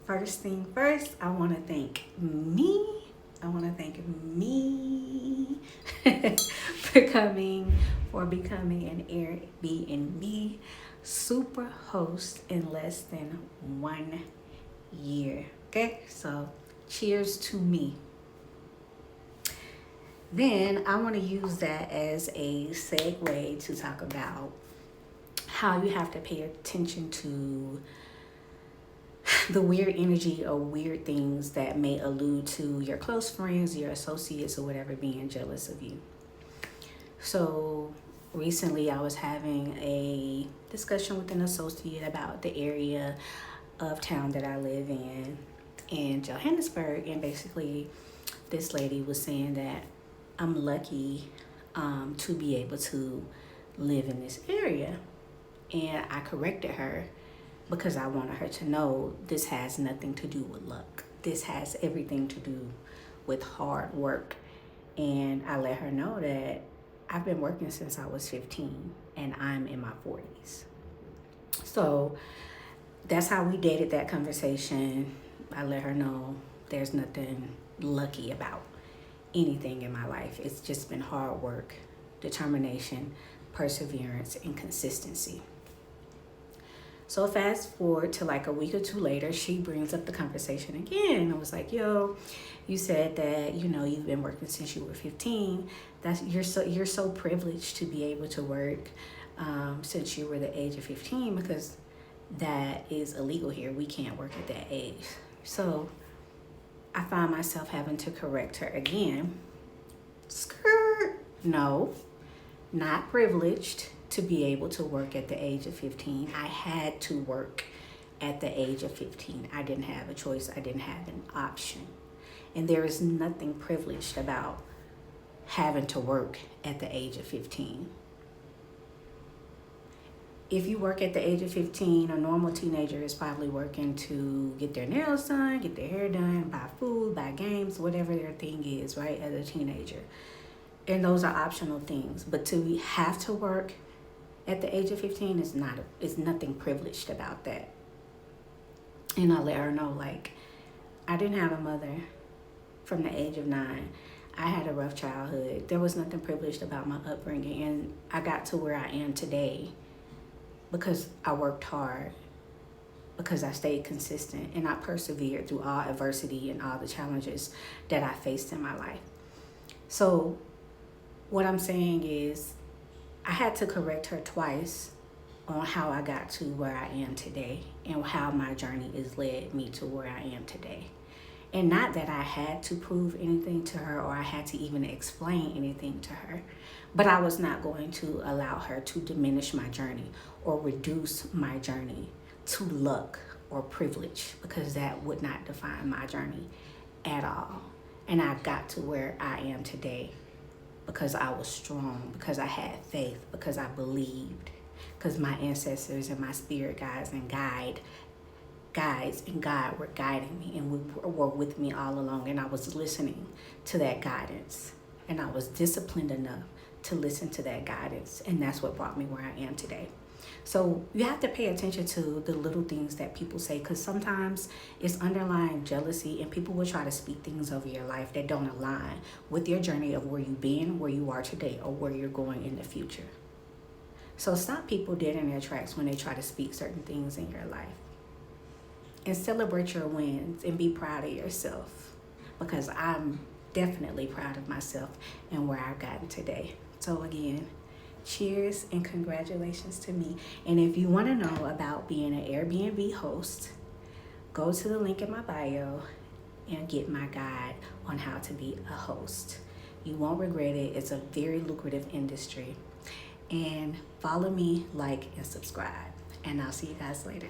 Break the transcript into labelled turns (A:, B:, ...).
A: First thing first, I want to thank me. I want to thank me for becoming an Airbnb super host in less than 1 year. Okay, so cheers to me. Then I want to use that as a segue to talk about how you have to pay attention to the weird energy or weird things that may allude to your close friends, your associates, or whatever being jealous of you. So recently I was having a discussion with an associate about the area of town that I live in Johannesburg, and basically this lady was saying that I'm lucky to be able to live in this area. And I corrected her because I wanted her to know this has nothing to do with luck. This has everything to do with hard work. And I let her know that I've been working since I was 15 and I'm in my 40s. So that's how we dated that conversation. I let her know there's nothing lucky about anything in my life. It's just been hard work, determination, perseverance, and consistency. So fast forward to like a week or two later, she brings up the conversation again. I was like, yo, you said that, you've been working since you were 15. You're so privileged to be able to work since you were the age of 15, because that is illegal here. We can't work at that age. So I find myself having to correct her again. Skirt. No, not privileged to be able to work at the age of 15. I had to work at the age of 15. I didn't have a choice. I didn't have an option. And there is nothing privileged about having to work at the age of 15. If you work at the age of 15, a normal teenager is probably working to get their nails done, get their hair done, buy food, buy games, whatever their thing is, right, as a teenager. And those are optional things. But to have to work at the age of 15 is nothing privileged about that. And I let her know, like, I didn't have a mother from the age of 9. I had a rough childhood. There was nothing privileged about my upbringing. And I got to where I am today because I worked hard, because I stayed consistent, and I persevered through all adversity and all the challenges that I faced in my life. So what I'm saying is, I had to correct her twice on how I got to where I am today and how my journey has led me to where I am today. And not that I had to prove anything to her or I had to even explain anything to her, but I was not going to allow her to diminish my journey or reduce my journey to luck or privilege, because that would not define my journey at all. And I got to where I am today because I was strong, because I had faith, because I believed, because my ancestors and my spirit guides and God were guiding me and were with me all along. And I was listening to that guidance, and I was disciplined enough to listen to that guidance. And that's what brought me where I am today. So you have to pay attention to the little things that people say, because sometimes it's underlying jealousy, and people will try to speak things over your life that don't align with your journey of where you've been, where you are today, or where you're going in the future. So stop people dead in their tracks when they try to speak certain things in your life. And celebrate your wins and be proud of yourself, because I'm definitely proud of myself and where I've gotten today. So again, cheers and congratulations to me. And if you want to know about being an Airbnb host, go to the link in my bio and get my guide on how to be a host. You won't regret it. It's a very lucrative industry. And follow me, like, and subscribe. And I'll see you guys later.